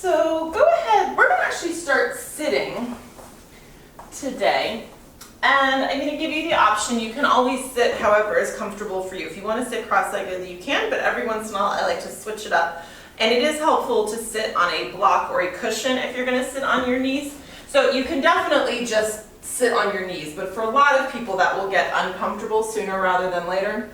So go ahead, we're gonna actually start sitting today. And I'm gonna give you the option, you can always sit however is comfortable for you. If you wanna sit cross-legged, you can, but every once in a while I like to switch it up. And it is helpful to sit on a block or a cushion if you're gonna sit on your knees. So you can definitely just sit on your knees, but for a lot of people that will get uncomfortable sooner rather than later.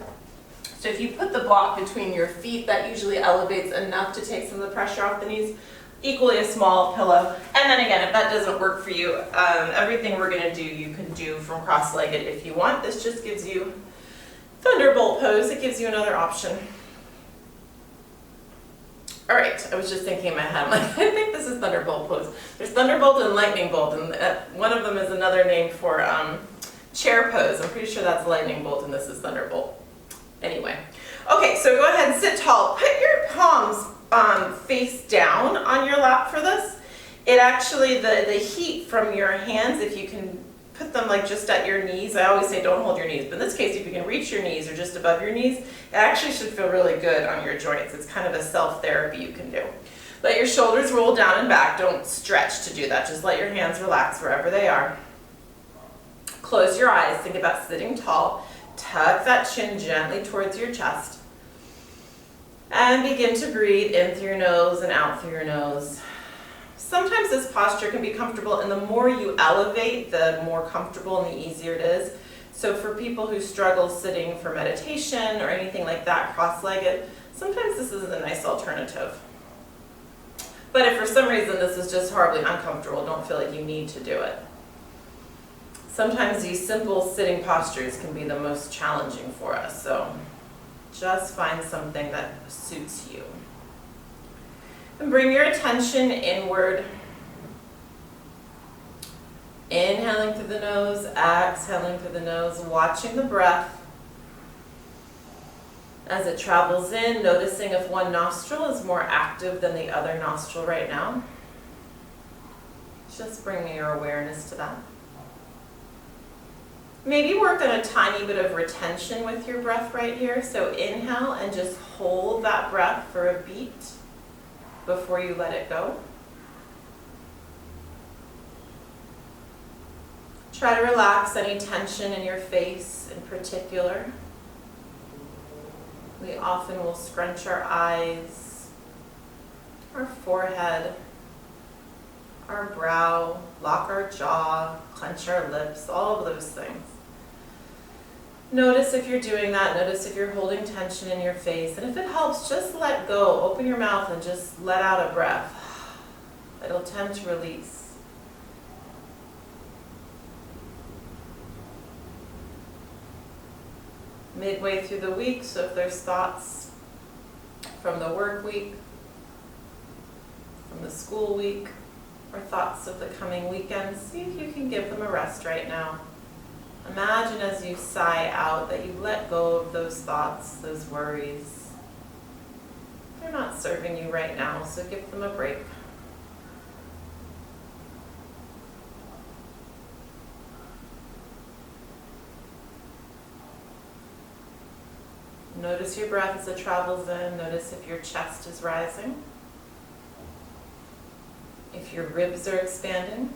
So if you put the block between your feet, that usually elevates enough to take some of the pressure off the knees. Equally a small pillow. And then again, if that doesn't work for you, everything we're gonna do, you can do from cross-legged if you want. This just gives you thunderbolt pose. It gives you another option. All right, I was just thinking in my head, I'm like, I think this is thunderbolt pose. There's thunderbolt and lightning bolt, and one of them is another name for chair pose. I'm pretty sure that's lightning bolt, and this is thunderbolt. Anyway, okay, so go ahead and sit tall. Put your palms face down on your lap for this. It actually, the heat from your hands, if you can put them like just at your knees, I always say don't hold your knees, but in this case, if you can reach your knees or just above your knees, it actually should feel really good on your joints. It's kind of a self-therapy you can do. Let your shoulders roll down and back. Don't stretch to do that. Just let your hands relax wherever they are. Close your eyes. Think about sitting tall. Tuck that chin gently towards your chest. And begin to breathe in through your nose and out through your nose. Sometimes this posture can be comfortable, and the more you elevate, the more comfortable and the easier it is. So for people who struggle sitting for meditation or anything like that, cross-legged, sometimes this is a nice alternative. But if for some reason this is just horribly uncomfortable, don't feel like you need to do it. Sometimes these simple sitting postures can be the most challenging for us, so just find something that suits you. And bring your attention inward. Inhaling through the nose, exhaling through the nose, watching the breath. As it travels in, noticing if one nostril is more active than the other nostril right now. Just bring your awareness to that. Maybe work on a tiny bit of retention with your breath right here. So inhale and just hold that breath for a beat before you let it go. Try to relax any tension in your face in particular. We often will scrunch our eyes, our forehead, our brow, lock our jaw, clench our lips, all of those things. Notice if you're doing that. Notice if you're holding tension in your face. And if it helps, just let go. Open your mouth and just let out a breath. It'll tend to release. Midway through the week, so if there's thoughts from the work week, from the school week, or thoughts of the coming weekend, see if you can give them a rest right now. Imagine as you sigh out that you let go of those thoughts, those worries. They're not serving you right now, so give them a break. Notice your breath as it travels in. Notice if your chest is rising. If your ribs are expanding.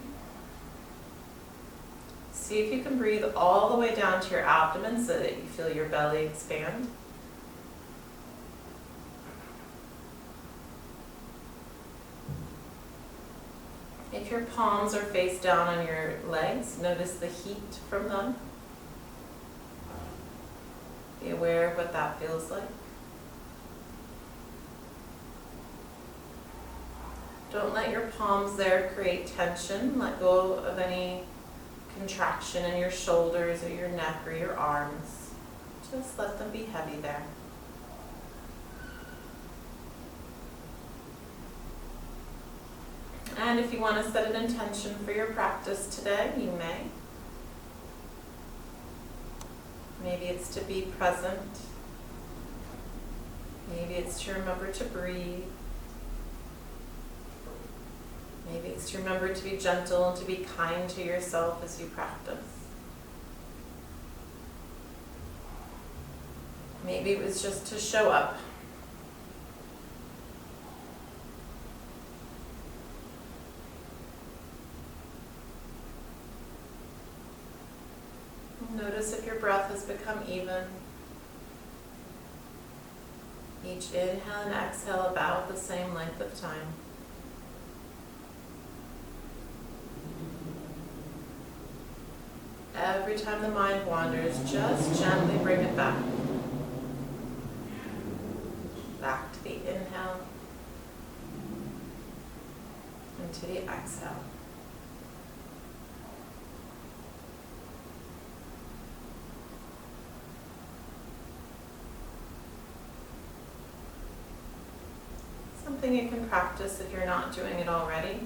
See if you can breathe all the way down to your abdomen so that you feel your belly expand. If your palms are face down on your legs, notice the heat from them. Be aware of what that feels like. Don't let your palms there create tension. Let go of any contraction in your shoulders or your neck or your arms. Just let them be heavy there. And if you want to set an intention for your practice today, you may. Maybe it's to be present. Maybe it's to remember to breathe. Maybe it's to remember to be gentle and to be kind to yourself as you practice. Maybe it was just to show up. Notice if your breath has become even. Each inhale and exhale about the same length of time. Every time the mind wanders, just gently bring it back. Back to the inhale and to the exhale. Something you can practice if you're not doing it already.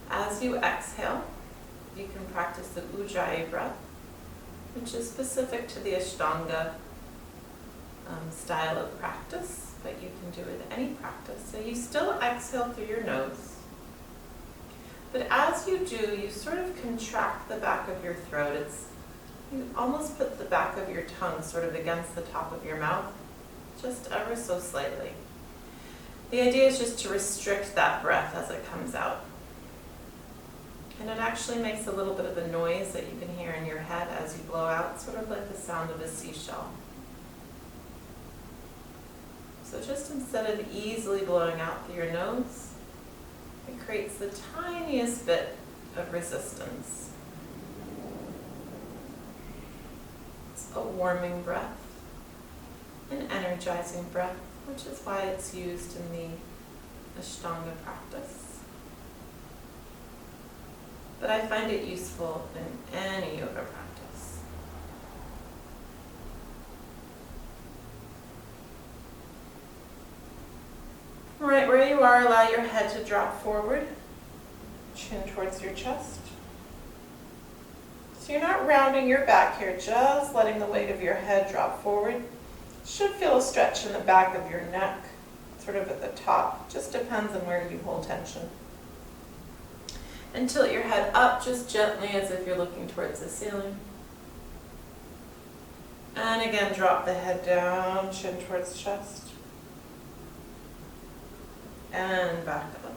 As you exhale, you can practice the Ujjayi breath, which is specific to the Ashtanga style of practice, but you can do it with any practice. So you still exhale through your nose, but as you do, you sort of contract the back of your throat. You almost put the back of your tongue sort of against the top of your mouth, just ever so slightly. The idea is just to restrict that breath as it comes out. And it actually makes a little bit of a noise that you can hear in your head as you blow out, sort of like the sound of a seashell. So just instead of easily blowing out through your nose, it creates the tiniest bit of resistance. It's a warming breath, an energizing breath, which is why it's used in the Ashtanga practice. But I find it useful in any yoga practice. Right where you are, allow your head to drop forward, chin towards your chest. So you're not rounding your back here, just letting the weight of your head drop forward. Should feel a stretch in the back of your neck, sort of at the top. Just depends on where you hold tension. And tilt your head up just gently as if you're looking towards the ceiling. And again, drop the head down, chin towards chest. And back up.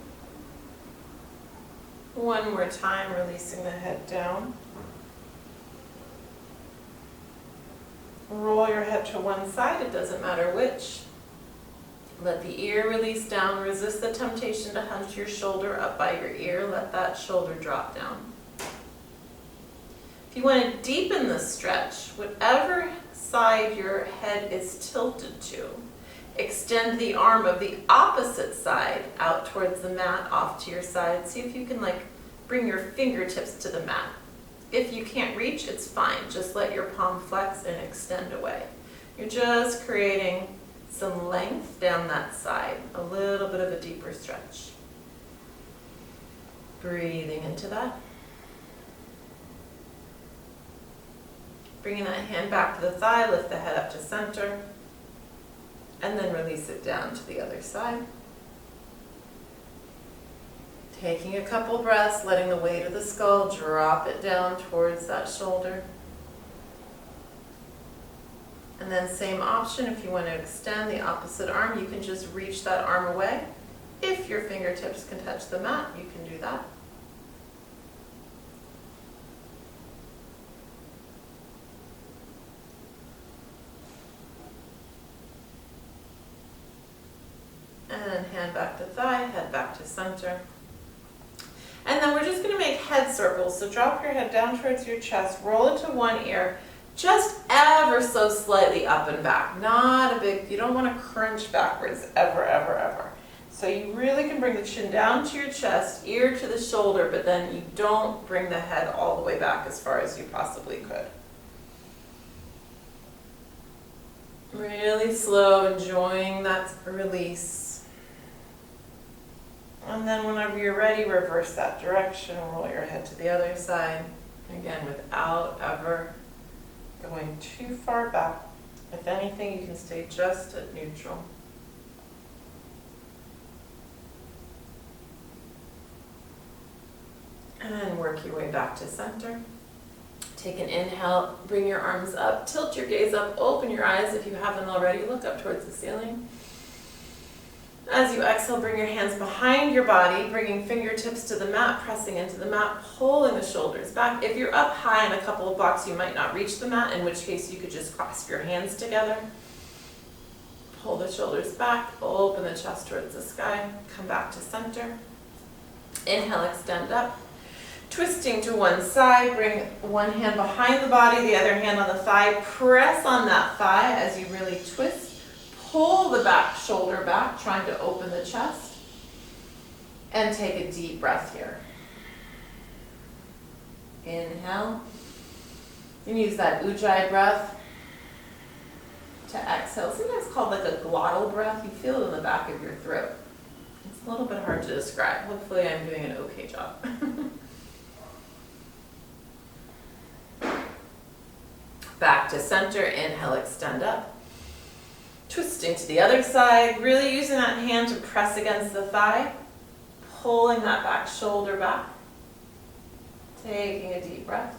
One more time, releasing the head down. Roll your head to one side, it doesn't matter which. Let the ear release down. Resist the temptation to hunch your shoulder up by your ear. Let that shoulder drop down. If you want to deepen the stretch, whatever side your head is tilted to, extend the arm of the opposite side out towards the mat, off to your side. See if you can bring your fingertips to the mat. If you can't reach, it's fine. Just let your palm flex and extend away. You're just creating some length down that side, a little bit of a deeper stretch. Breathing into that. Bringing that hand back to the thigh, lift the head up to center, and then release it down to the other side. Taking a couple breaths, letting the weight of the skull drop it down towards that shoulder. And then same option, if you want to extend the opposite arm, you can just reach that arm away. If your fingertips can touch the mat, you can do that. And hand back to thigh, head back to center. And then we're just going to make head circles. So drop your head down towards your chest, roll it to one ear, just ever so slightly up and back. Not a big, you don't want to crunch backwards ever, ever, ever. So you really can bring the chin down to your chest, ear to the shoulder, but then you don't bring the head all the way back as far as you possibly could. Really slow, enjoying that release. And then whenever you're ready, reverse that direction, roll your head to the other side. Again, without ever going too far back. If anything, you can stay just at neutral. And work your way back to center. Take an inhale, bring your arms up, tilt your gaze up, open your eyes if you haven't already, look up towards the ceiling. As you exhale, bring your hands behind your body, bringing fingertips to the mat, pressing into the mat, pulling the shoulders back. If you're up high in a couple of blocks, you might not reach the mat, in which case you could just clasp your hands together. Pull the shoulders back, open the chest towards the sky, come back to center. Inhale, extend up. Twisting to one side, bring one hand behind the body, the other hand on the thigh. Press on that thigh as you really twist. Pull the back shoulder back, trying to open the chest. And take a deep breath here. Inhale. And use that ujjayi breath to exhale. Sometimes called like a glottal breath. You feel it in the back of your throat. It's a little bit hard to describe. Hopefully I'm doing an okay job. Back to center, inhale, extend up. Twisting to the other side, really using that hand to press against the thigh, pulling that back shoulder back, taking a deep breath.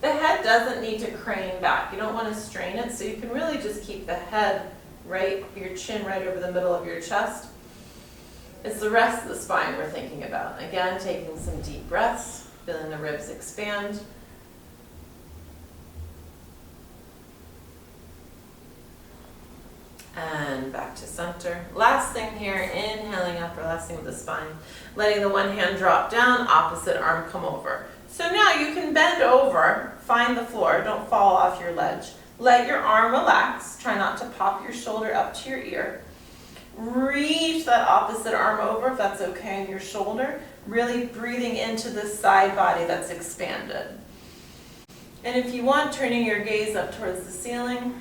The head doesn't need to crane back. You don't want to strain it, so you can really just keep the head right, your chin right over the middle of your chest. It's the rest of the spine we're thinking about. Again, taking some deep breaths, feeling the ribs expand. And back to center. Last thing here, inhaling up, relaxing with the spine. Letting the one hand drop down, opposite arm come over. So now you can bend over, find the floor, don't fall off your ledge. Let your arm relax, try not to pop your shoulder up to your ear. Reach that opposite arm over if that's okay in your shoulder. Really breathing into the side body that's expanded. And if you want, turning your gaze up towards the ceiling.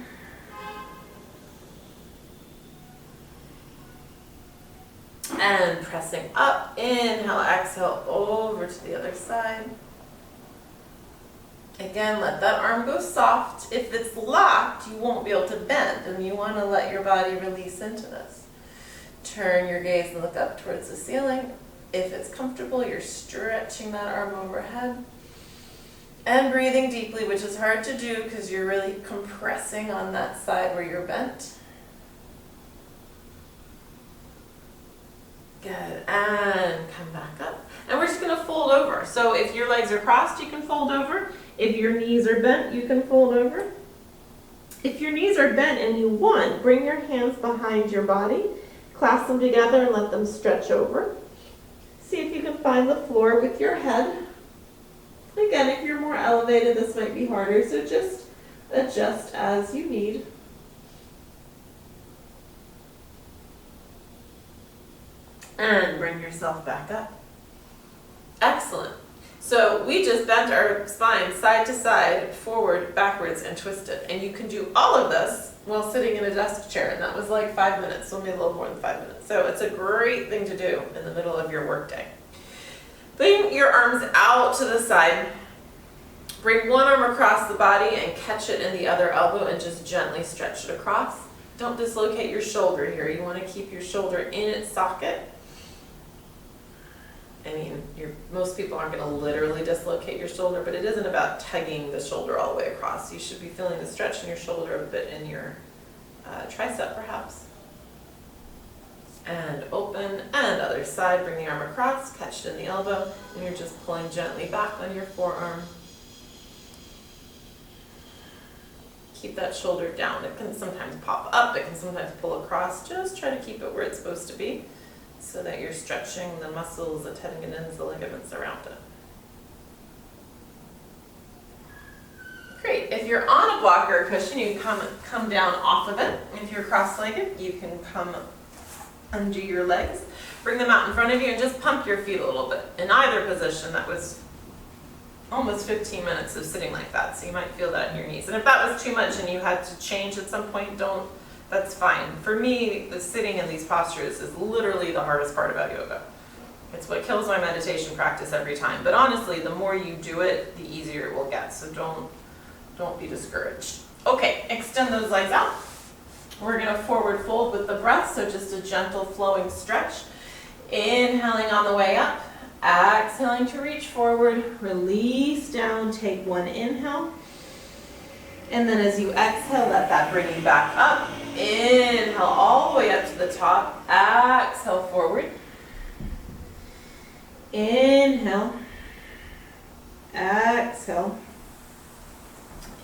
And pressing up, inhale, exhale, over to the other side. Again, let that arm go soft. If it's locked, you won't be able to bend, and you want to let your body release into this. Turn your gaze and look up towards the ceiling. If it's comfortable, you're stretching that arm overhead. And breathing deeply, which is hard to do because you're really compressing on that side where you're bent. Good, and come back up. And we're just gonna fold over. So if your legs are crossed, you can fold over. If your knees are bent, you can fold over. If your knees are bent and you want, bring your hands behind your body, clasp them together and let them stretch over. See if you can find the floor with your head. Again, if you're more elevated, this might be harder, so just adjust as you need. And bring yourself back up. Excellent. So we just bent our spine side to side, forward, backwards, and twisted. And you can do all of this while sitting in a desk chair. And that was like 5 minutes, so maybe a little more than 5 minutes. So it's a great thing to do in the middle of your workday. Bring your arms out to the side. Bring one arm across the body and catch it in the other elbow and just gently stretch it across. Don't dislocate your shoulder here. You want to keep your shoulder in its socket. I mean, most people aren't going to literally dislocate your shoulder, but it isn't about tugging the shoulder all the way across. You should be feeling the stretch in your shoulder a bit in your tricep, perhaps. And open, and other side. Bring the arm across, catch it in the elbow, and you're just pulling gently back on your forearm. Keep that shoulder down. It can sometimes pop up, it can sometimes pull across. Just try to keep it where it's supposed to be, so that you're stretching the muscles, the tendons, the ligaments around it. Great. If you're on a blocker or cushion, you can come down off of it. If you're cross-legged, you can come under your legs. Bring them out in front of you and just pump your feet a little bit. In either position, that was almost 15 minutes of sitting like that, so you might feel that in your knees. And if that was too much and you had to change at some point, that's fine. For me, the sitting in these postures is literally the hardest part about yoga. It's what kills my meditation practice every time. But honestly, the more you do it, the easier it will get. So don't be discouraged. Okay, extend those legs out. We're gonna forward fold with the breath, so just a gentle flowing stretch. Inhaling on the way up, exhaling to reach forward, release down, take one inhale. And then as you exhale, let that bring you back up. Inhale all the way up to the top. Exhale forward. Inhale. Exhale.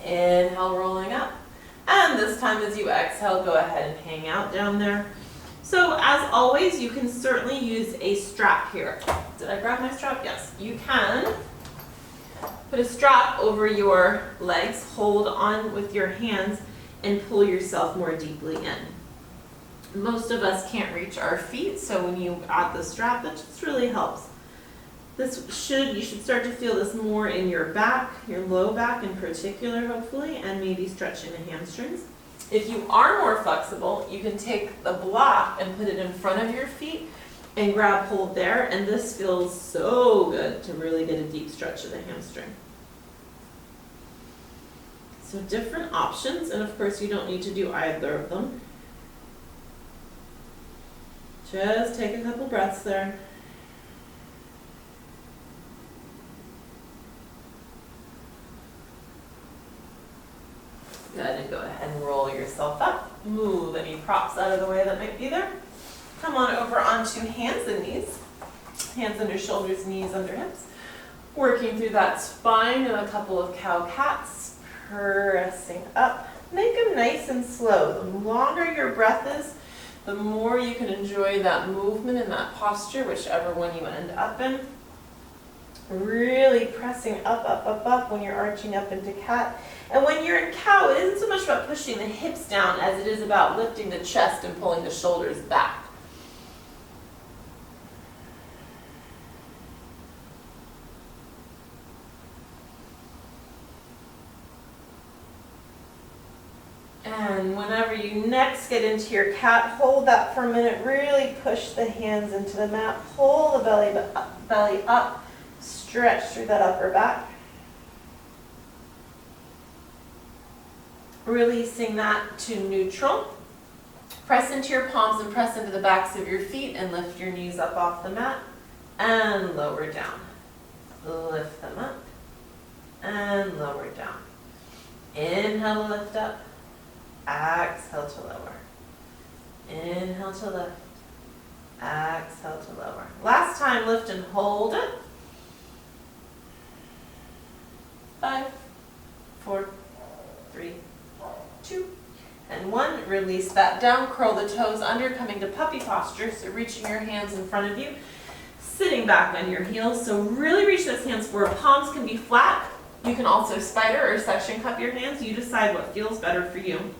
Inhale, rolling up. And this time as you exhale, go ahead and hang out down there. So as always, you can certainly use a strap here. Did I grab my strap? Yes, you can. Put a strap over your legs, hold on with your hands, and pull yourself more deeply in. Most of us can't reach our feet, so when you add the strap, that just really helps. You should start to feel this more in your back, your low back in particular, hopefully, and maybe stretching the hamstrings. If you are more flexible, you can take the block and put it in front of your feet and grab hold there, and this feels so good to really get a deep stretch of the hamstring. So different options, and of course you don't need to do either of them. Just take a couple breaths there. Good, and go ahead and roll yourself up. Move any props out of the way that might be there. Come on over onto hands and knees. Hands under shoulders, knees under hips. Working through that spine in a couple of cow-cats. Pressing up. Make them nice and slow. The longer your breath is, the more you can enjoy that movement and that posture, whichever one you end up in. Really pressing up, up, up, up when you're arching up into cat. And when you're in cow, it isn't so much about pushing the hips down as it is about lifting the chest and pulling the shoulders back. And whenever you next get into your cat, hold that for a minute. Really push the hands into the mat. Pull the belly up. Stretch through that upper back. Releasing that to neutral. Press into your palms and press into the backs of your feet and lift your knees up off the mat and lower down. Lift them up and lower down. Inhale to lift up. Exhale to lower. Inhale to lift. Exhale to lower. Last time, lift and hold it. 5, 4, 3, 2, and 1. Release that down, curl the toes under, coming to puppy posture, so reaching your hands in front of you, sitting back on your heels, so really reach those hands forward. Palms can be flat. You can also spider or section cup your hands. You decide what feels better for you.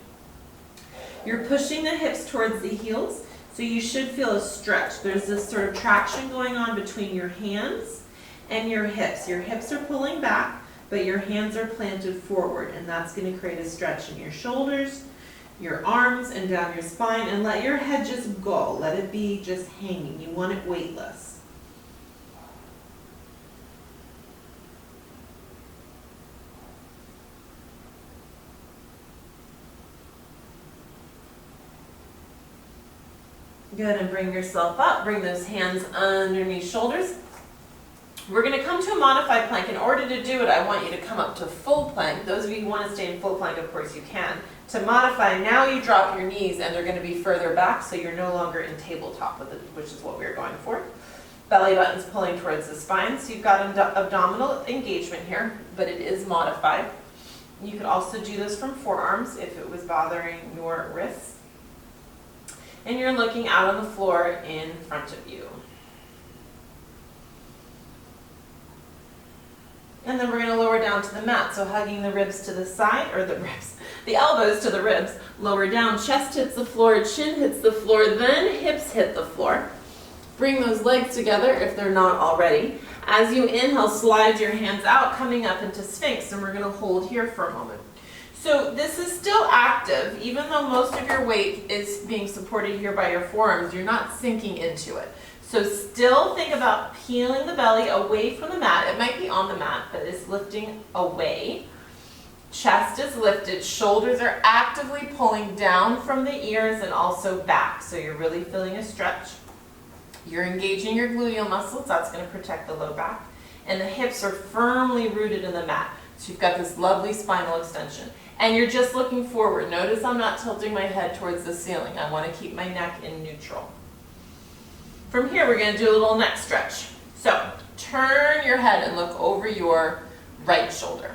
You're pushing the hips towards the heels, so you should feel a stretch. There's this sort of traction going on between your hands and your hips. Your hips are pulling back, but your hands are planted forward, and that's going to create a stretch in your shoulders, your arms, and down your spine, and let your head just go. Let it be just hanging. You want it weightless. Good, and bring yourself up. Bring those hands underneath shoulders. We're going to come to a modified plank. In order to do it, I want you to come up to full plank. Those of you who want to stay in full plank, of course you can. To modify, now you drop your knees and they're going to be further back, so you're no longer in tabletop, which is what we're going for. Belly button's pulling towards the spine, so you've got abdominal engagement here, but it is modified. You could also do this from forearms if it was bothering your wrists. And you're looking out on the floor in front of you. And then we're going to lower down to the mat, so hugging the ribs to the side, or the elbows to the ribs. Lower down, chest hits the floor, chin hits the floor, then hips hit the floor. Bring those legs together if they're not already. As you inhale, slide your hands out, coming up into Sphinx, and we're going to hold here for a moment. So this is still active, even though most of your weight is being supported here by your forearms, you're not sinking into it. So still think about peeling the belly away from the mat. It might be on the mat, but it's lifting away. Chest is lifted. Shoulders are actively pulling down from the ears and also back. So you're really feeling a stretch. You're engaging your gluteal muscles. That's going to protect the low back. And the hips are firmly rooted in the mat. So you've got this lovely spinal extension. And you're just looking forward. Notice I'm not tilting my head towards the ceiling. I want to keep my neck in neutral. From here, we're going to do a little neck stretch. So turn your head and look over your right shoulder.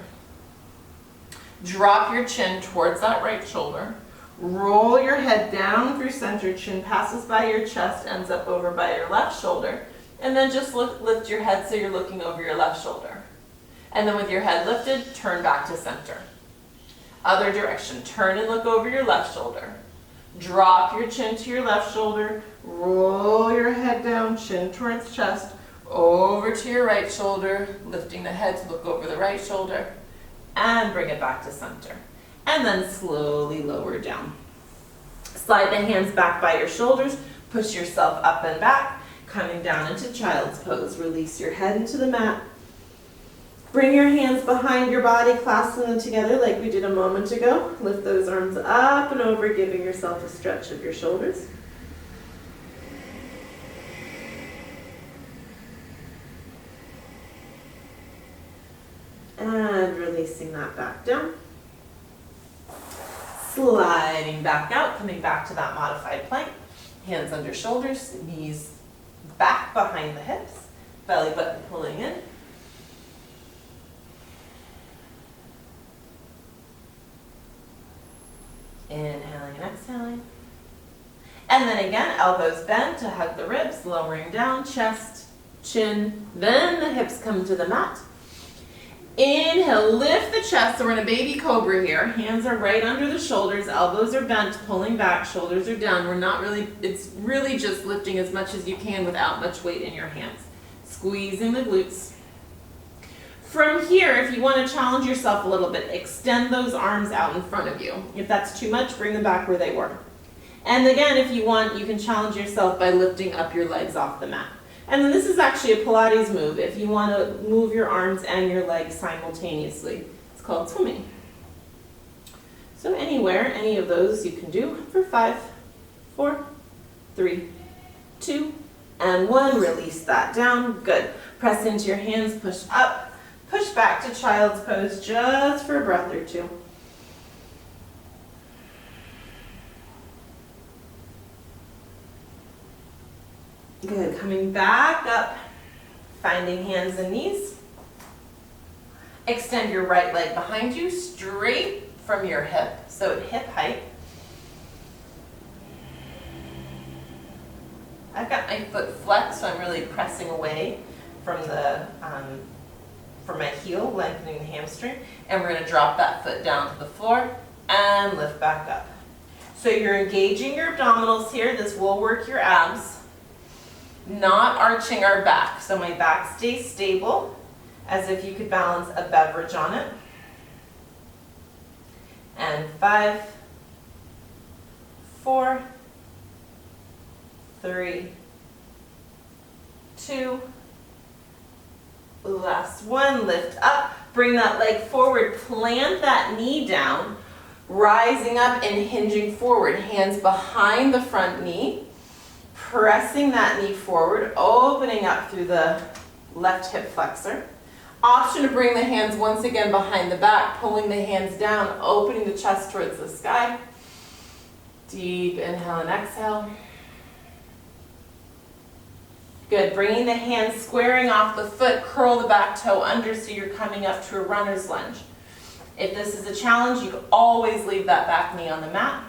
Drop your chin towards that right shoulder. Roll your head down through center. Chin passes by your chest, ends up over by your left shoulder. And then just lift your head so you're looking over your left shoulder. And then with your head lifted, turn back to center. Other direction, turn and look over your left shoulder. Drop your chin to your left shoulder. Roll your head down, chin towards chest, over to your right shoulder, lifting the head to look over the right shoulder, and bring it back to center. And then slowly lower down. Slide the hands back by your shoulders, push yourself up and back, coming down into child's pose. Release your head into the mat. Bring your hands behind your body, clasping them together like we did a moment ago. Lift those arms up and over, giving yourself a stretch of your shoulders. And releasing that back down. Sliding back out, coming back to that modified plank. Hands under shoulders, knees back behind the hips, belly button pulling in. Inhaling and exhaling. And then again, elbows bent to hug the ribs, lowering down, chest, chin, then the hips come to the mat. Inhale, lift the chest, so we're in a baby cobra here. Hands are right under the shoulders, elbows are bent, pulling back, shoulders are down. It's really just lifting as much as you can without much weight in your hands. Squeezing the glutes. From here, if you want to challenge yourself a little bit, extend those arms out in front of you. If that's too much, bring them back where they were. And again, if you want, you can challenge yourself by lifting up your legs off the mat. And then this is actually a Pilates move if you want to move your arms and your legs simultaneously. It's called swimming. So anywhere, any of those you can do for 5, 4, 3, 2, and 1. Release that down. Good. Press into your hands, push up. Push back to child's pose just for a breath or two. Good, coming back up, finding hands and knees. Extend your right leg behind you, straight from your hip, so at hip height. I've got my foot flexed, so I'm really pressing away from my heel, lengthening the hamstring, and we're going to drop that foot down to the floor and lift back up. So you're engaging your abdominals here. This will work your abs, not arching our back. So my back stays stable, as if you could balance a beverage on it. And 5, 4, 3, 2, last one, lift up, bring that leg forward, plant that knee down, rising up and hinging forward, hands behind the front knee, pressing that knee forward, opening up through the left hip flexor. Option to bring the hands once again behind the back, pulling the hands down, opening the chest towards the sky. Deep inhale and exhale. Good, bringing the hands squaring off the foot, curl the back toe under so you're coming up to a runner's lunge. If this is a challenge, you can always leave that back knee on the mat.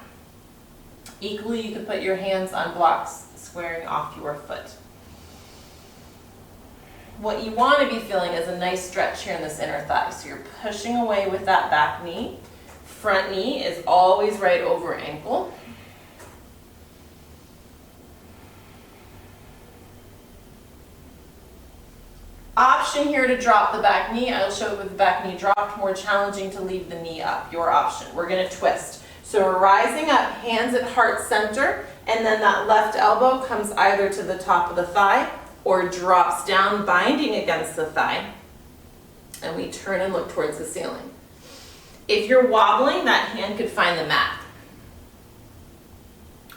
Equally, you can put your hands on blocks squaring off your foot. What you want to be feeling is a nice stretch here in this inner thigh. So you're pushing away with that back knee. Front knee is always right over ankle. Option here to drop the back knee. I'll show you with the back knee dropped. More challenging to leave the knee up. Your option. We're going to twist. So we're rising up, hands at heart center, and then that left elbow comes either to the top of the thigh or drops down, binding against the thigh. And we turn and look towards the ceiling. If you're wobbling, that hand could find the mat.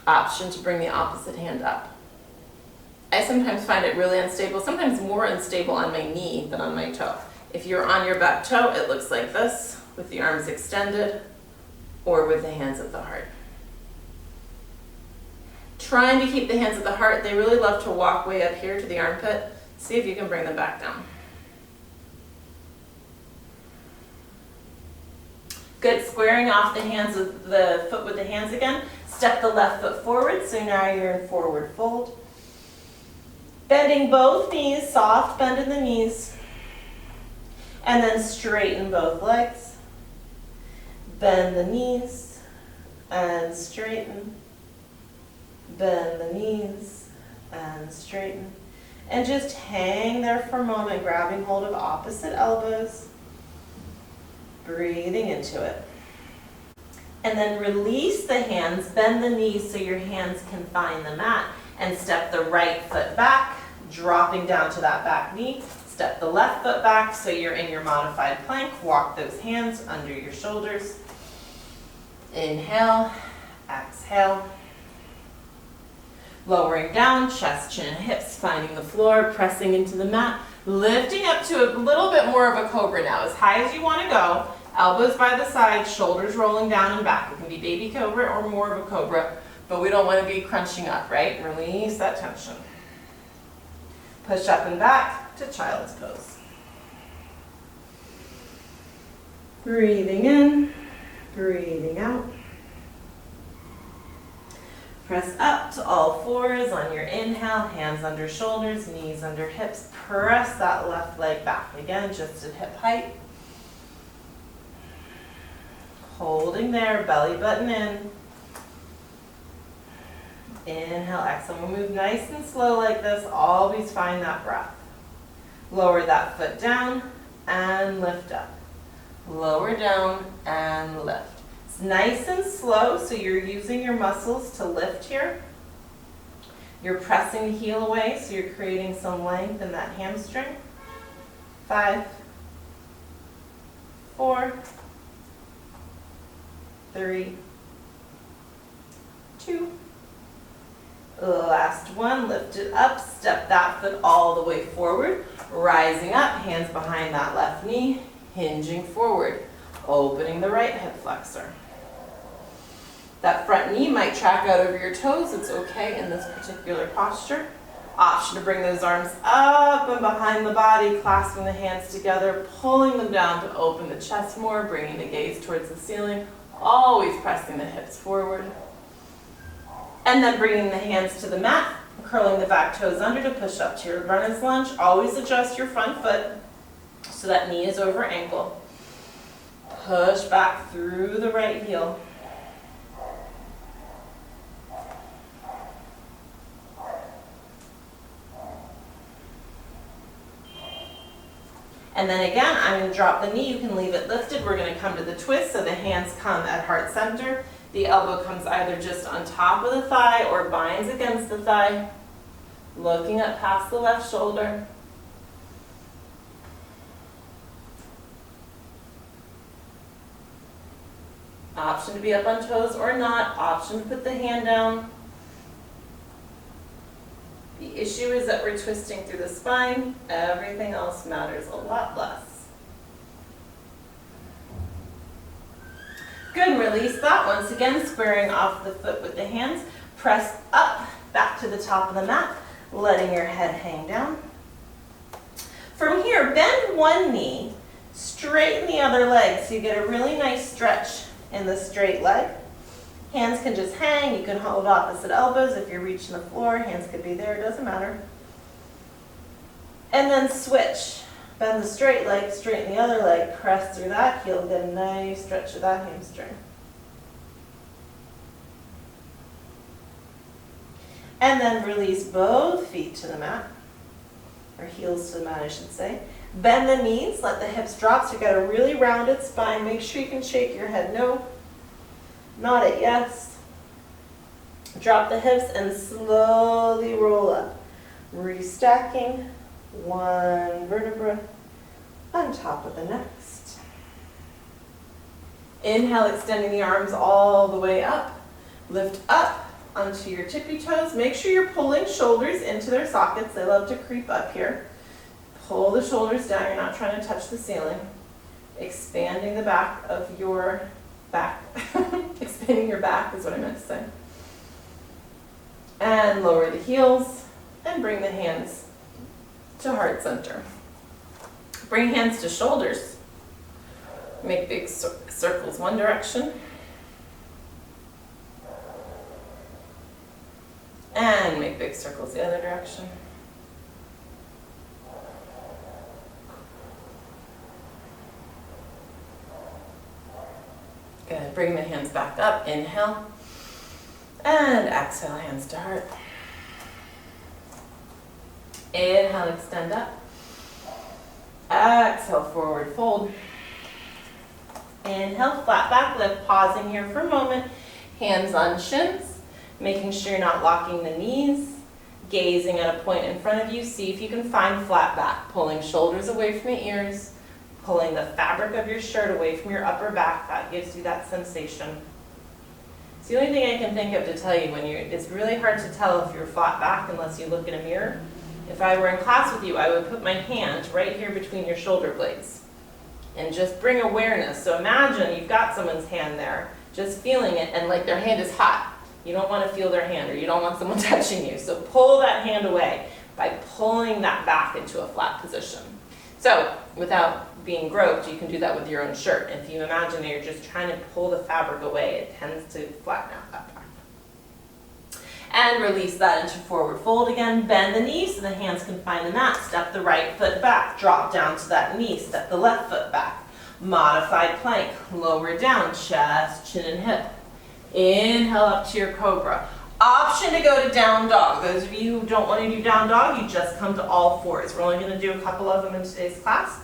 Option to bring the opposite hand up. I sometimes find it really unstable, sometimes more unstable on my knee than on my toe. If you're on your back toe, it looks like this, with the arms extended or with the hands at the heart. Trying to keep the hands at the heart. They really love to walk way up here to the armpit. See if you can bring them back down. Good, squaring off the hands with the foot with the hands again. Step the left foot forward, so now you're in forward fold. Bending both knees, soft bend in the knees. And then straighten both legs. Bend the knees and straighten. Bend the knees and straighten. And just hang there for a moment, grabbing hold of opposite elbows. Breathing into it. And then release the hands, bend the knees so your hands can find the mat, and step the right foot back, dropping down to that back knee. Step the left foot back so you're in your modified plank. Walk those hands under your shoulders. Inhale, exhale. Lowering down, chest, chin, and hips, finding the floor, pressing into the mat. Lifting up to a little bit more of a cobra now, as high as you want to go. Elbows by the side, shoulders rolling down and back. It can be baby cobra or more of a cobra, but we don't want to be crunching up, right? Release that tension. Push up and back to child's pose. Breathing in, breathing out. Press up to all fours on your inhale, hands under shoulders, knees under hips. Press that left leg back. Again, just at hip height. Holding there, belly button in. Inhale, exhale. We'll move nice and slow like this. Always find that breath. Lower that foot down and lift up. Lower down and lift. It's nice and slow, so you're using your muscles to lift here. You're pressing the heel away, so you're creating some length in that hamstring. 5, 4, 3, 2. Last one, lift it up, step that foot all the way forward, rising up, hands behind that left knee, hinging forward, opening the right hip flexor. That front knee might track out over your toes. It's okay in this particular posture. Option to bring those arms up and behind the body, clasping the hands together, pulling them down to open the chest more, bringing the gaze towards the ceiling, always pressing the hips forward. And then bringing the hands to the mat, curling the back toes under to push up to your runner's lunge. Always adjust your front foot so that knee is over ankle. Push back through the right heel. And then again, I'm going to drop the knee. You can leave it lifted. We're going to come to the twist, so the hands come at heart center. The elbow comes either just on top of the thigh or binds against the thigh. Looking up past the left shoulder. Option to be up on toes or not. Option to put the hand down. The issue is that we're twisting through the spine. Everything else matters a lot less. Good, and release that. Once again, squaring off the foot with the hands. Press up, back to the top of the mat, letting your head hang down. From here, bend one knee, straighten the other leg so you get a really nice stretch in the straight leg. Hands can just hang. You can hold opposite elbows if you're reaching the floor. Hands could be there, it doesn't matter. And then switch. Bend the straight leg, straighten the other leg, press through that heel, get a nice stretch of that hamstring. And then release both feet to the mat, or heels to the mat, I should say. Bend the knees, let the hips drop so you got a really rounded spine. Make sure you can shake your head no. Nod it yes. Drop the hips and slowly roll up. Restacking one vertebra on top of the next. Inhale, extending the arms all the way up. Lift up onto your tippy toes. Make sure you're pulling shoulders into their sockets. They love to creep up here. Pull the shoulders down, you're not trying to touch the ceiling. Expanding the back of your back. Expanding your back is what I meant to say. And lower the heels and bring the hands to heart center. Bring hands to shoulders. Make big circles one direction. And make big circles the other direction. Good. Bring the hands back up. Inhale. And exhale, hands to heart. Inhale, extend up. Exhale, forward fold. Inhale, flat back lift. Pausing here for a moment. Hands on shins. Making sure you're not locking the knees. Gazing at a point in front of you. See if you can find flat back. Pulling shoulders away from the ears. Pulling the fabric of your shirt away from your upper back. That gives you that sensation. It's the only thing I can think of to tell you when it's really hard to tell if you're flat back unless you look in a mirror. If I were in class with you, I would put my hand right here between your shoulder blades and just bring awareness. So imagine you've got someone's hand there, just feeling it, and like their hand is hot. You don't want to feel their hand, or you don't want someone touching you. So pull that hand away by pulling that back into a flat position. So without being groped, you can do that with your own shirt. If you imagine that you're just trying to pull the fabric away, it tends to flatten out that back. And release that into forward fold again. Bend the knees so the hands can find the mat. Step the right foot back. Drop down to that knee. Step the left foot back. Modified plank. Lower down. Chest, chin, and hip. Inhale up to your cobra. Option to go to down dog. Those of you who don't want to do down dog, you just come to all fours. We're only going to do a couple of them in today's class.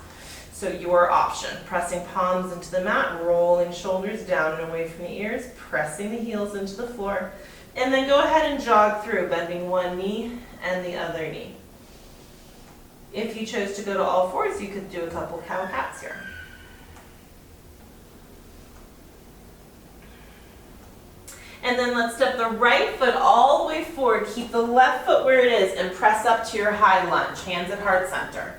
So your option. Pressing palms into the mat. Rolling shoulders down and away from the ears. Pressing the heels into the floor. And then go ahead and jog through, bending one knee and the other knee. If you chose to go to all fours, you could do a couple cow pats here. And then let's step the right foot all the way forward. Keep the left foot where it is and press up to your high lunge, hands at heart center.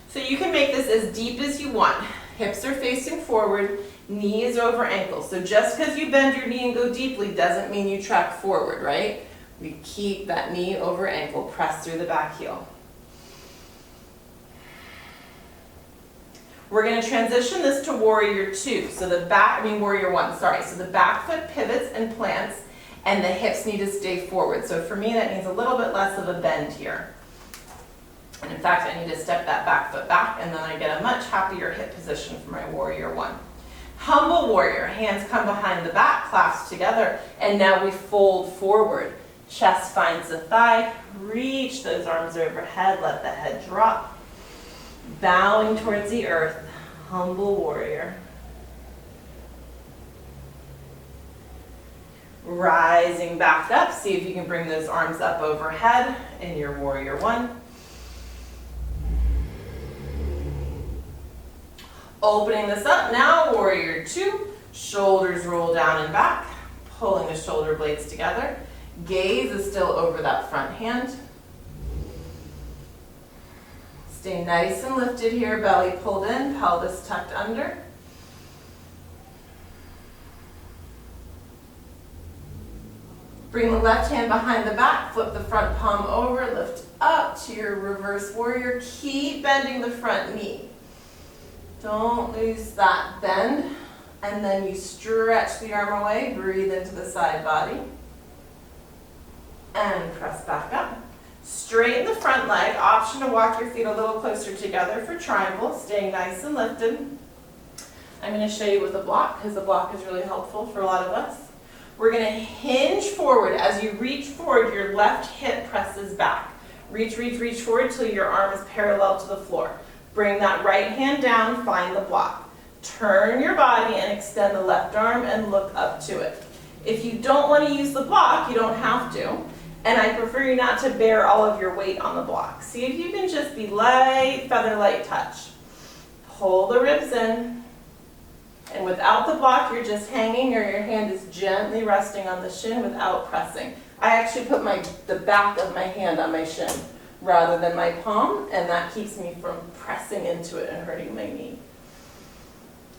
So you can make this as deep as you want. Hips are facing forward, knees over ankles. So just because you bend your knee and go deeply doesn't mean you track forward, right? We keep that knee over ankle, press through the back heel. We're going to transition this to warrior two. So warrior one, sorry. So the back foot pivots and plants and the hips need to stay forward. So for me, that means a little bit less of a bend here. And in fact, I need to step that back foot back, and then I get a much happier hip position for my warrior one. Humble warrior, hands come behind the back, clasped together, and now we fold forward. Chest finds the thigh, reach those arms overhead, let the head drop. Bowing towards the earth, humble warrior. Rising back up, see if you can bring those arms up overhead in your warrior one. Opening this up, now warrior two, shoulders roll down and back, pulling the shoulder blades together. Gaze is still over that front hand. Stay nice and lifted here, belly pulled in, pelvis tucked under. Bring the left hand behind the back, flip the front palm over, lift up to your reverse warrior. Keep bending the front knee. Don't lose that bend. And then you stretch the arm away, breathe into the side body. And press back up. Straighten the front leg. Option to walk your feet a little closer together for triangle, staying nice and lifted. I'm going to show you with the block because the block is really helpful for a lot of us. We're going to hinge forward. As you reach forward, your left hip presses back. Reach, reach, reach forward till your arm is parallel to the floor. Bring that right hand down, find the block. Turn your body and extend the left arm and look up to it. If you don't want to use the block, you don't have to. And I prefer you not to bear all of your weight on the block. See if you can just be light, feather light touch. Pull the ribs in. And without the block, you're just hanging or your hand is gently resting on the shin without pressing. I actually put the back of my hand on my shin rather than my palm, and that keeps me from pressing into it and hurting my knee.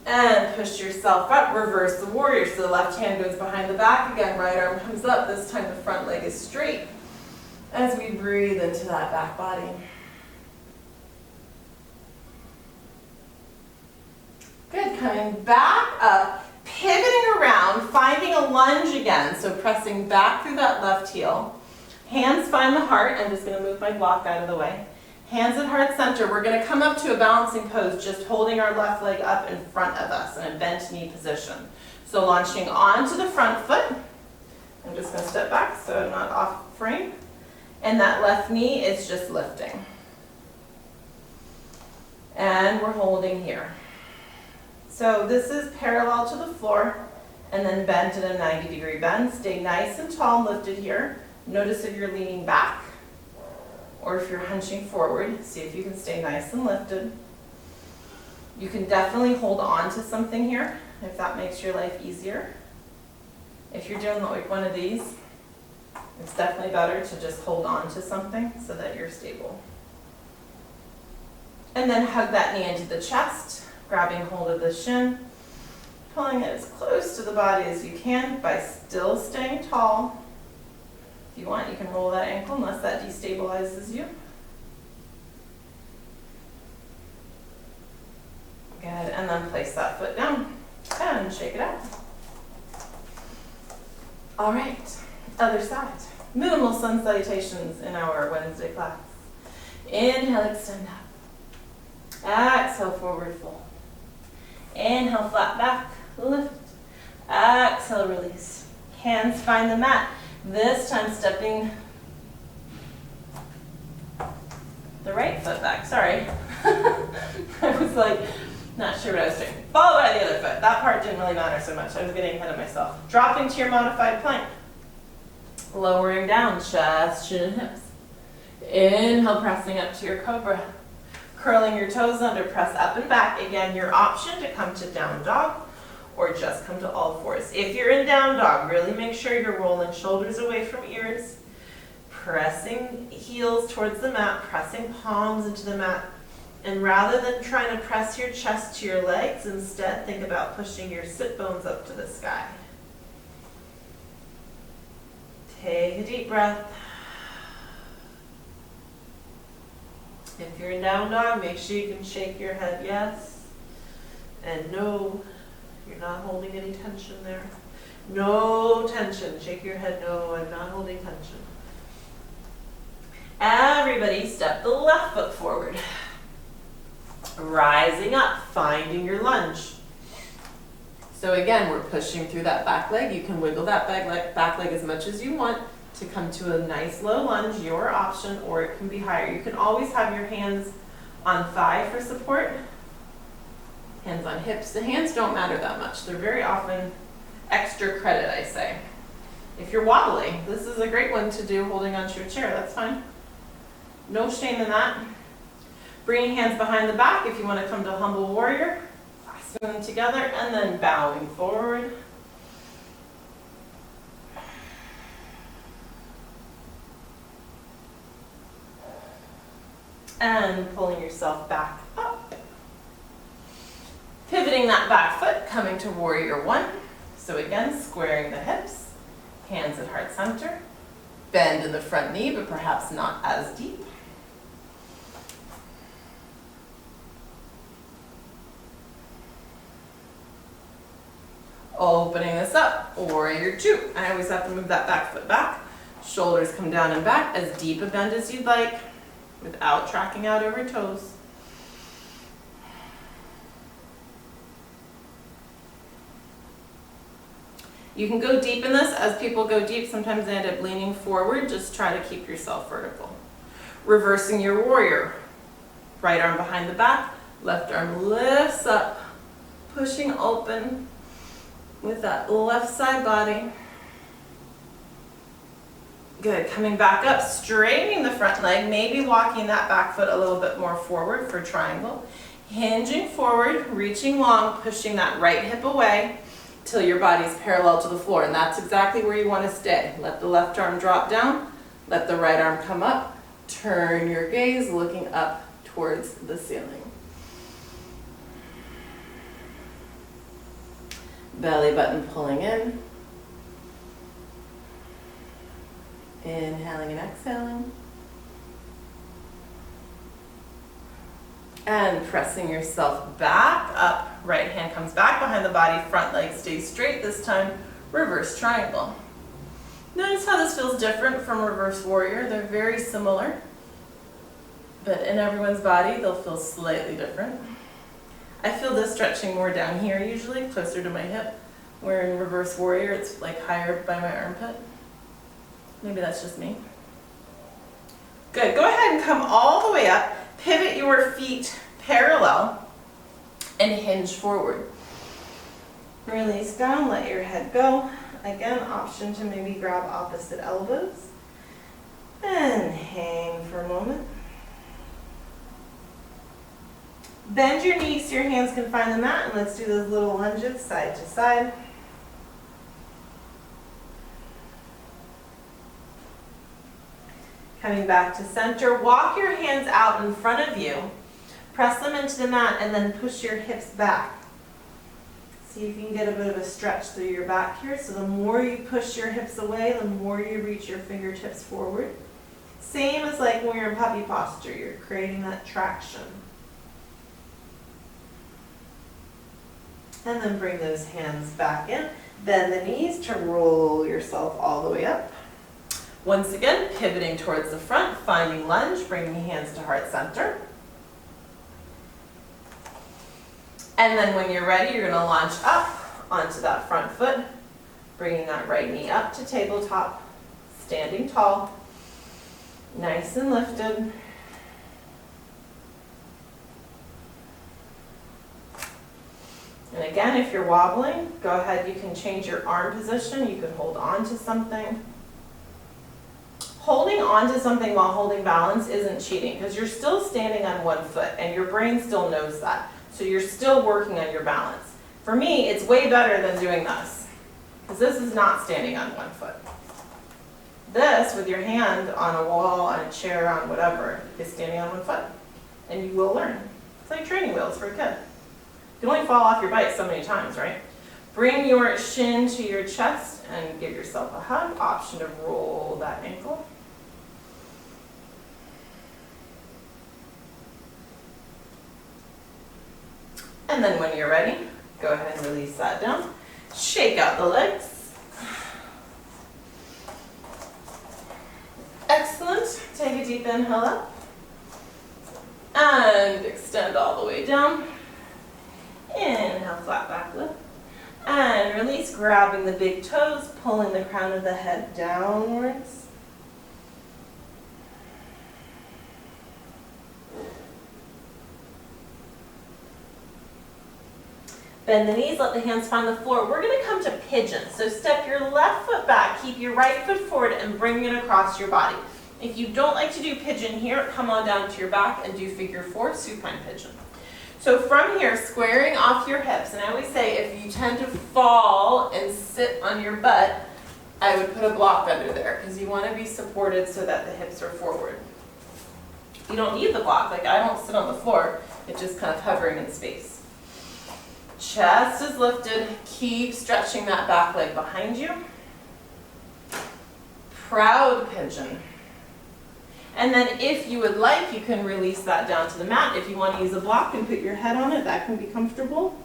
And push yourself up, reverse the warrior. So the left hand goes behind the back again, right arm comes up. This time the front leg is straight as we breathe into that back body. Good, coming back up, pivoting around, finding a lunge again. So pressing back through that left heel. Hands find the heart. I'm just going to move my block out of the way. Hands at heart center. We're going to come up to a balancing pose, just holding our left leg up in front of us in a bent knee position. So launching onto the front foot. I'm just going to step back so I'm not off frame. And that left knee is just lifting. And we're holding here. So this is parallel to the floor and then bent in a 90-degree bend. Stay nice and tall and lifted here. Notice if you're leaning back or if you're hunching forward. See if you can stay nice and lifted. You can definitely hold on to something here if that makes your life easier. If you're doing like one of these, it's definitely better to just hold on to something so that you're stable. And then hug that knee into the chest, grabbing hold of the shin, pulling it as close to the body as you can by still staying tall. If you want, you can roll that ankle unless that destabilizes you. Good, and then place that foot down and shake it out. All right, other side. Minimal sun salutations in our Wednesday class. Inhale, extend up. Exhale, forward fold. Inhale, flat back, lift. Exhale, release. Hands find the mat. This time stepping the right foot back. Sorry. I was like, not sure what I was doing. Followed by the other foot. That part didn't really matter so much. I was getting ahead of myself. Dropping to your modified plank. Lowering down, chest, chin, and hips. Inhale, pressing up to your cobra. Curling your toes under, press up and back. Again, your option to come to down dog or just come to all fours. If you're in down dog, really make sure you're rolling shoulders away from ears, pressing heels towards the mat, pressing palms into the mat. And rather than trying to press your chest to your legs, instead think about pushing your sit bones up to the sky. Take a deep breath. If you're in down dog, make sure you can shake your head yes and no. You're not holding any tension there. No tension. Shake your head no, I'm not holding tension. Everybody step the left foot forward. Rising up, finding your lunge. So again, we're pushing through that back leg. You can wiggle that back leg as much as you want to come to a nice low lunge, your option, or it can be higher. You can always have your hands on thigh for support. Hands on hips. The hands don't matter that much. They're very often extra credit, I say. If you're wobbly, this is a great one to do holding onto your chair. That's fine. No shame in that. Bringing hands behind the back if you want to come to humble warrior. Clasping them together and then bowing forward. And pulling yourself back up. Pivoting that back foot, coming to warrior one. So again, squaring the hips, hands at heart center. Bend in the front knee, but perhaps not as deep. Opening this up, warrior two. I always have to move that back foot back. Shoulders come down and back, as deep a bend as you'd like, without tracking out over toes. You can go deep in this. As people go deep, sometimes they end up leaning forward. Just try to keep yourself vertical. Reversing your warrior. Right arm behind the back, left arm lifts up, pushing open with that left side body. Good, coming back up, straightening the front leg, maybe walking that back foot a little bit more forward for triangle. Hinging forward, reaching long, pushing that right hip away till your body's parallel to the floor, and that's exactly where you want to stay. Let the left arm drop down, let the right arm come up, Turn your gaze looking up towards the ceiling. Belly button pulling in. Inhaling and exhaling. And pressing yourself back up. Right hand comes back behind the body, front leg stays straight this time. Reverse triangle. Notice how this feels different from reverse warrior. They're very similar, but in everyone's body, they'll feel slightly different. I feel this stretching more down here usually, closer to my hip, where in reverse warrior, it's like higher by my armpit. Maybe that's just me. Good, go ahead and come all the way up. Pivot your feet parallel and hinge forward. Release down, let your head go. Again, option to maybe grab opposite elbows. And hang for a moment. Bend your knees so your hands can find the mat, and let's do those little lunges side to side. Coming back to center, walk your hands out in front of you. Press them into the mat and then push your hips back. See if you can get a bit of a stretch through your back here. So the more you push your hips away, the more you reach your fingertips forward. Same as like when you're in puppy posture, you're creating that traction. And then bring those hands back in. Bend the knees to roll yourself all the way up. Once again, pivoting towards the front, finding lunge, bringing hands to heart center. And then when you're ready, you're going to launch up onto that front foot, bringing that right knee up to tabletop, standing tall, nice and lifted. And again, if you're wobbling, go ahead, you can change your arm position. You can hold on to something. Holding on to something while holding balance isn't cheating because you're still standing on one foot and your brain still knows that. So you're still working on your balance. For me, it's way better than doing this because this is not standing on one foot. This, with your hand on a wall, on a chair, on whatever, is standing on one foot. And you will learn. It's like training wheels for a kid. You can only fall off your bike so many times, right? Bring your shin to your chest and give yourself a hug. Option to roll that ankle. And then when you're ready, go ahead and release that down. Shake out the legs. Excellent. Take a deep inhale up. And extend all the way down. Inhale, flat back lift. And release, grabbing the big toes, pulling the crown of the head downwards. Bend the knees, let the hands find the floor. We're going to come to pigeon. So step your left foot back, keep your right foot forward, and bring it across your body. If you don't like to do pigeon here, come on down to your back and do figure four, supine pigeon. So from here, squaring off your hips, and I always say if you tend to fall and sit on your butt, I would put a block under there because you want to be supported so that the hips are forward. You don't need the block, like I don't sit on the floor, it's just kind of hovering in space. Chest is lifted, keep stretching that back leg behind you. Proud pigeon. And then if you would like, you can release that down to the mat. If you want to use a block and put your head on it, that can be comfortable.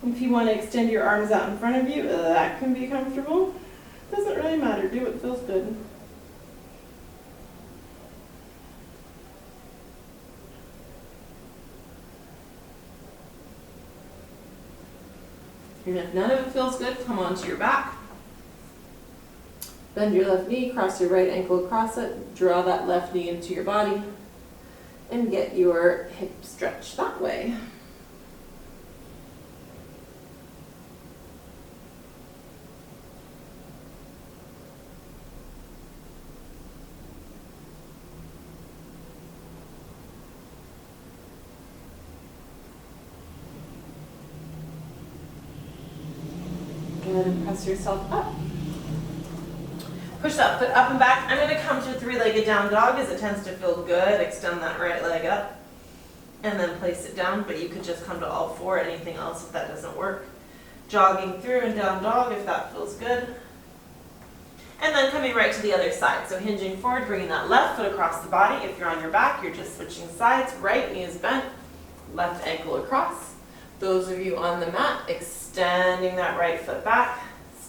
If you want to extend your arms out in front of you, that can be comfortable. Doesn't really matter, do what feels good. And if none of it feels good, come onto your back. Bend your left knee, cross your right ankle across it, draw that left knee into your body, and get your hip stretched that way. Go ahead and press yourself up. Push that foot up and back. I'm gonna come to three-legged down dog as it tends to feel good. Extend that right leg up and then place it down, but you could just come to all four, anything else if that doesn't work. Jogging through and down dog if that feels good. And then coming right to the other side. So hinging forward, bringing that left foot across the body. If you're on your back, you're just switching sides. Right knee is bent, left ankle across. Those of you on the mat, extending that right foot back.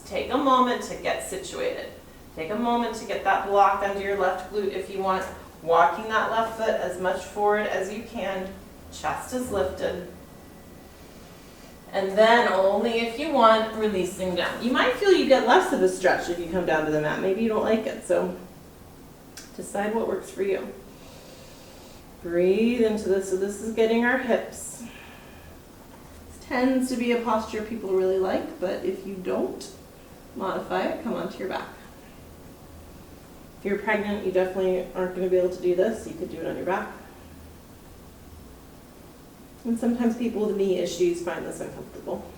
Take a moment to get situated. Take a moment to get that block under your left glute if you want. Walking that left foot as much forward as you can. Chest is lifted. And then only if you want, releasing down. You might feel you get less of a stretch if you come down to the mat. Maybe you don't like it, so decide what works for you. Breathe into this. So this is getting our hips. This tends to be a posture people really like, but if you don't, modify it, come onto your back. If you're pregnant, you definitely aren't going to be able to do this. You could do it on your back. And sometimes people with knee issues find this uncomfortable.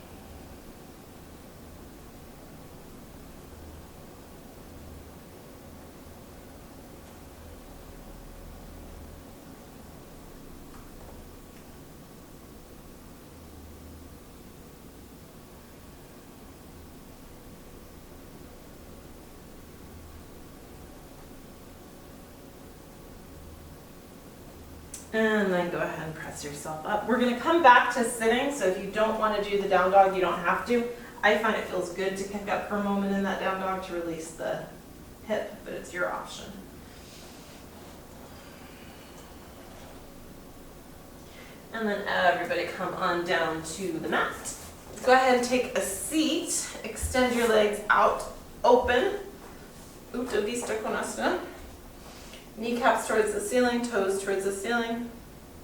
And then go ahead and press yourself up. We're gonna come back to sitting, so if you don't wanna do the down dog, you don't have to. I find it feels good to kick up for a moment in that down dog to release the hip, but it's your option. And then everybody come on down to the mat. Go ahead and take a seat. Extend your legs out, open. Utto Vista Konasana. Kneecaps towards the ceiling, toes towards the ceiling.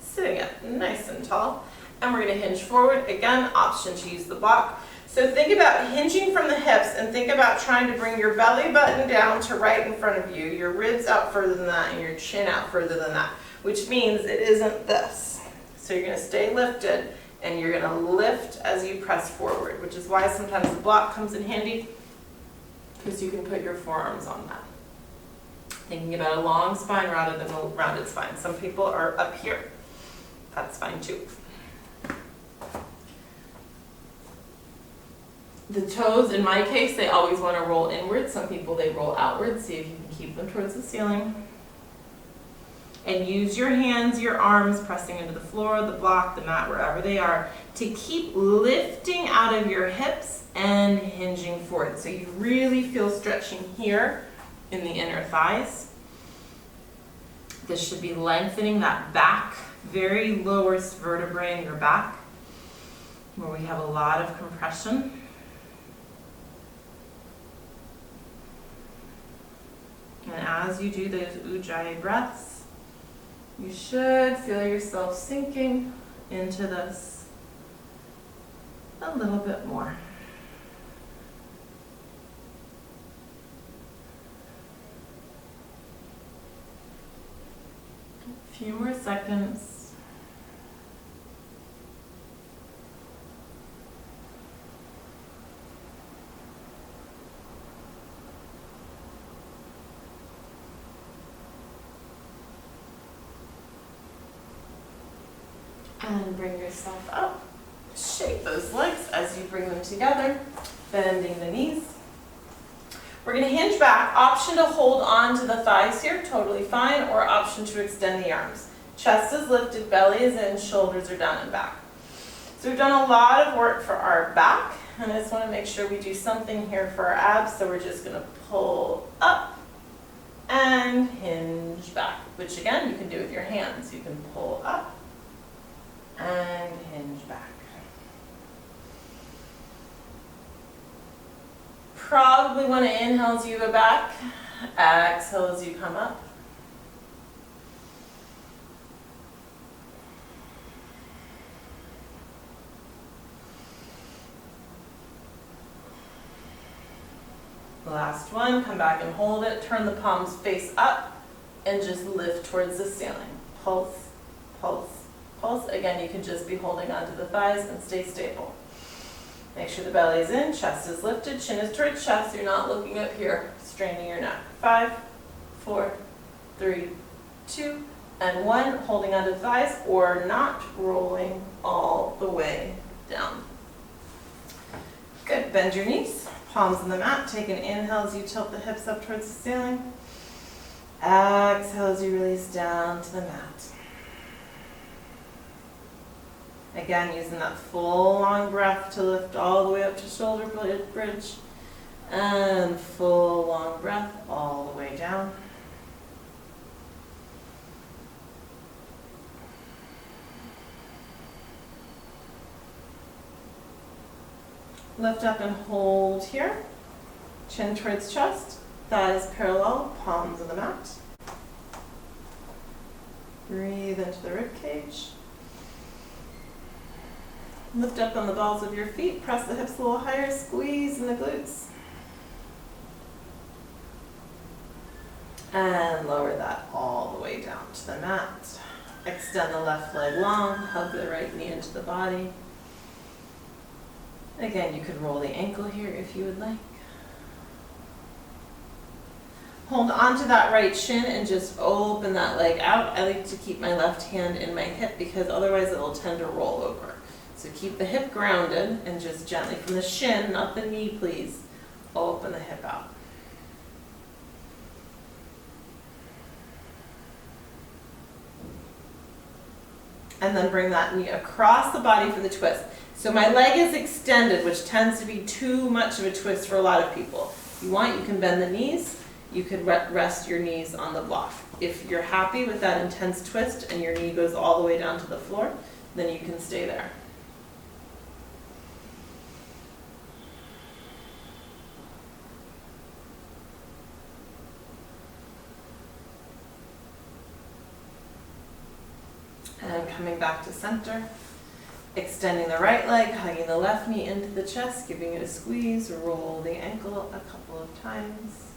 Sitting up nice and tall. And we're going to hinge forward. Again, option to use the block. So think about hinging from the hips and think about trying to bring your belly button down to right in front of you, your ribs out further than that, and your chin out further than that, which means it isn't this. So you're going to stay lifted and you're going to lift as you press forward, which is why sometimes the block comes in handy because you can put your forearms on that. Thinking about a long spine rather than a rounded spine. Some people are up here. That's fine too. The toes, in my case, they always want to roll inwards. Some people, they roll outwards. See if you can keep them towards the ceiling. And use your hands, your arms, pressing into the floor, the block, the mat, wherever they are, to keep lifting out of your hips and hinging forward. So you really feel stretching here in the inner thighs. This should be lengthening that back, very lowest vertebrae in your back, where we have a lot of compression. And as you do those Ujjayi breaths, you should feel yourself sinking into this a little bit more. A few more seconds. And bring yourself up. Shake those legs as you bring them together, bending the knees. We're going to hinge back. Option to hold on to the thighs here, totally fine, or option to extend the arms. Chest is lifted, belly is in, shoulders are down and back. So we've done a lot of work for our back, and I just want to make sure we do something here for our abs, so we're just going to pull up and hinge back, which again, you can do with your hands. You can pull up and hinge back. Probably want to inhale as you go back, exhale as you come up. Last one, come back and hold it, turn the palms face up, and just lift towards the ceiling. Pulse, pulse, pulse. Again, you can just be holding onto the thighs and stay stable. Make sure the belly's in, chest is lifted, chin is towards chest. You're not looking up here, straining your neck. 5, 4, 3, 2, and 1. Holding onto the thighs or not rolling all the way down. Good. Bend your knees, palms on the mat. Take an inhale as you tilt the hips up towards the ceiling. Exhale as you release down to the mat. Again, using that full long breath to lift all the way up to shoulder bridge. And full long breath all the way down. Lift up and hold here. Chin towards chest, thighs parallel, palms on the mat. Breathe into the rib cage. Lift up on the balls of your feet, press the hips a little higher, squeeze in the glutes. And lower that all the way down to the mat. Extend the left leg long, hug the right knee into the body. Again, you could roll the ankle here if you would like. Hold onto that right shin and just open that leg out. I like to keep my left hand in my hip because otherwise it will tend to roll over. So keep the hip grounded and just gently from the shin, not the knee, please, open the hip out. And then bring that knee across the body for the twist. So my leg is extended, which tends to be too much of a twist for a lot of people. If you want, you can bend the knees. You could rest your knees on the block. If you're happy with that intense twist and your knee goes all the way down to the floor, then you can stay there. And coming back to center. Extending the right leg, hugging the left knee into the chest, giving it a squeeze, roll the ankle a couple of times.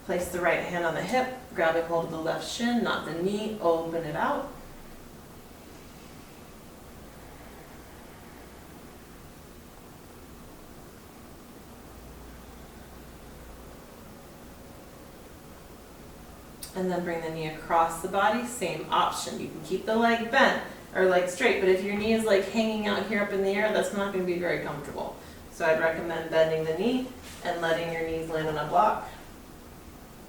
Place the right hand on the hip, grabbing hold of the left shin, not the knee, open it out. And then bring the knee across the body, same option. You can keep the leg bent or leg straight, but if your knee is like hanging out here up in the air, that's not going to be very comfortable. So I'd recommend bending the knee and letting your knees land on a block.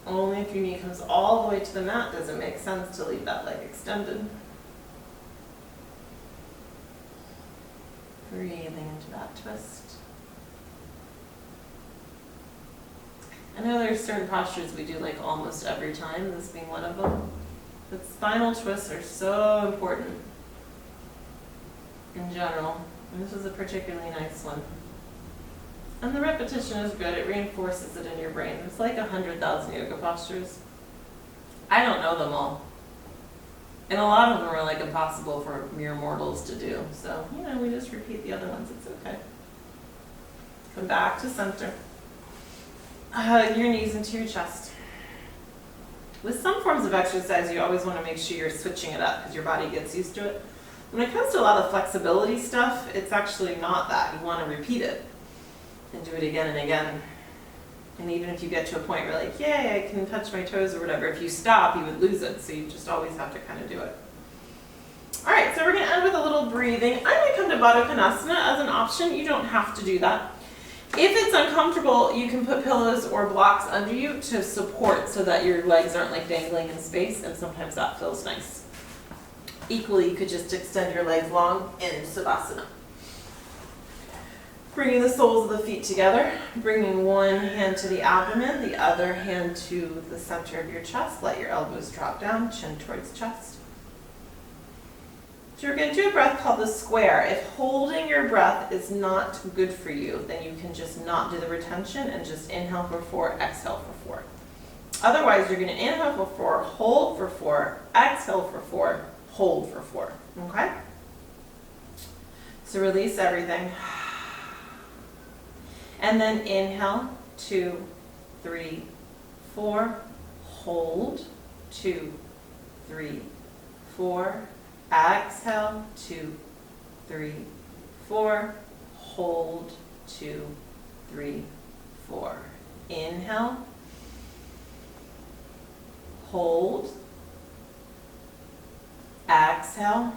Only if your knee comes all the way to the mat does it make sense to leave that leg extended. Breathing into that twist. I know there's certain postures we do like almost every time, this being one of them. But spinal twists are so important in general. And this was a particularly nice one. And the repetition is good. It reinforces it in your brain. It's like 100,000 yoga postures. I don't know them all. And a lot of them are like impossible for mere mortals to do. So, we just repeat the other ones. It's okay. Come back to center. Hug your knees into your chest. With some forms of exercise, you always want to make sure you're switching it up because your body gets used to it. When it comes to a lot of flexibility stuff, it's actually not that. You want to repeat it and do it again and again. And even if you get to a point where like, yay, I can touch my toes or whatever, if you stop, you would lose it. So you just always have to kind of do it. All right, so we're going to end with a little breathing. I might come to Baddha Konasana as an option. You don't have to do that. If it's uncomfortable, you can put pillows or blocks under you to support so that your legs aren't like dangling in space, and sometimes that feels nice. Equally, you could just extend your legs long in Savasana. Bringing the soles of the feet together, bringing one hand to the abdomen, the other hand to the center of your chest. Let your elbows drop down, chin towards chest. So you're going to do a breath called the square. If holding your breath is not good for you, then you can just not do the retention and just inhale for 4, exhale for 4. Otherwise, you're going to inhale for 4, hold for 4, exhale for 4, hold for 4. Okay? So release everything. And then inhale, 2, 3, 4, hold, 2, 3, 4, exhale, 2, 3, 4. Hold, 2, 3, 4. Inhale. Hold. Exhale.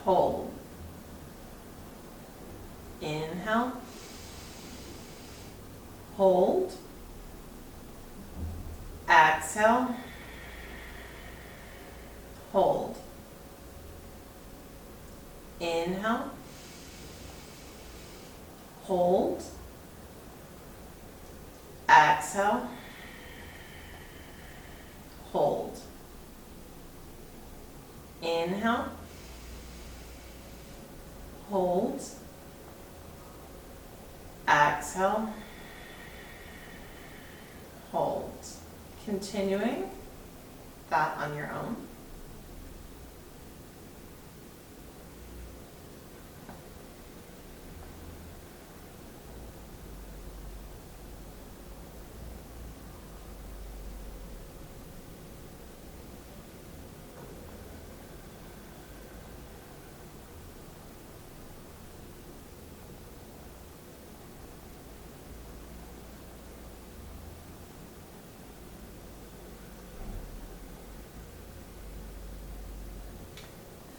Hold. Inhale. Hold. Exhale. Hold. Inhale. Hold. Exhale. Hold. Inhale. Hold. Exhale. Hold. Continuing that on your own.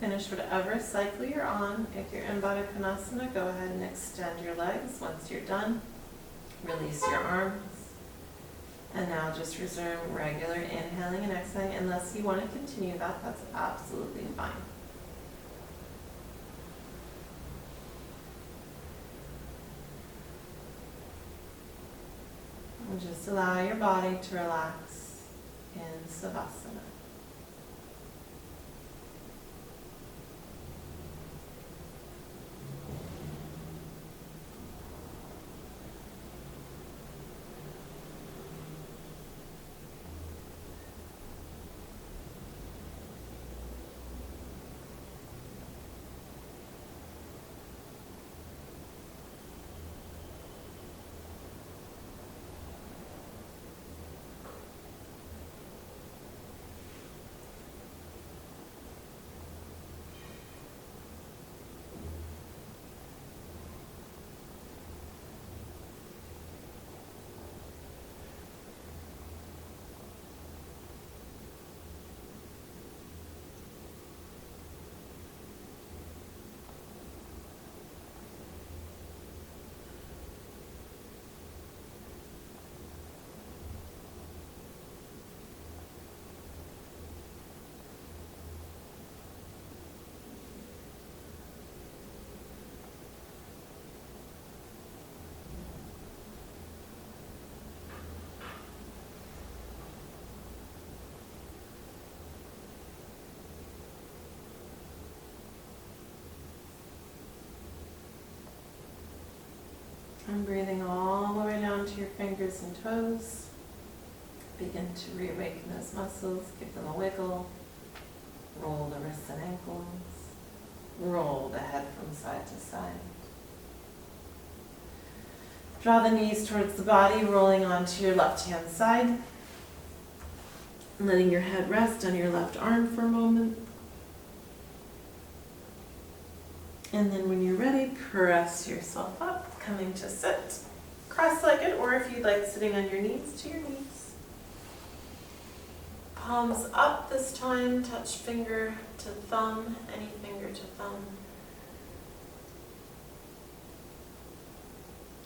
Finish whatever cycle you're on. If you're in Baddha Konasana, go ahead and extend your legs. Once you're done, release your arms. And now just resume regular inhaling and exhaling. Unless you want to continue that, that's absolutely fine. And just allow your body to relax in Savasana. And breathing all the way down to your fingers and toes. Begin to reawaken those muscles, give them a wiggle. Roll the wrists and ankles. Roll the head from side to side. Draw the knees towards the body, rolling onto your left hand side. Letting your head rest on your left arm for a moment. And then when you're ready, press yourself up, coming to sit cross-legged, or if you'd like, sitting on your knees, to your knees. Palms up this time, touch finger to thumb, any finger to thumb.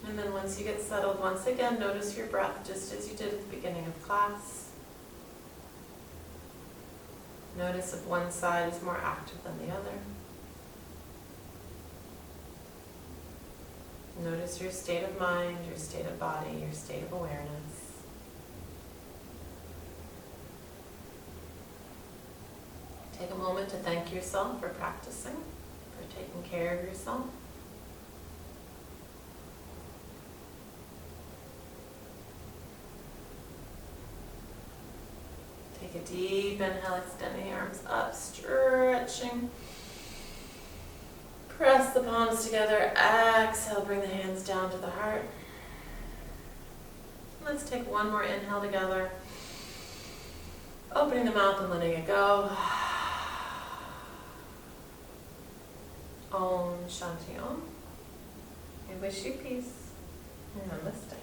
And then once you get settled, once again, notice your breath just as you did at the beginning of class. Notice if one side is more active than the other. Notice your state of mind, your state of body, your state of awareness. Take a moment to thank yourself for practicing, for taking care of yourself. Take a deep inhale, extending the arms up, stretching. Press the palms together, exhale, bring the hands down to the heart. Let's take one more inhale together. Opening the mouth and letting it go. I wish you peace. Namaste.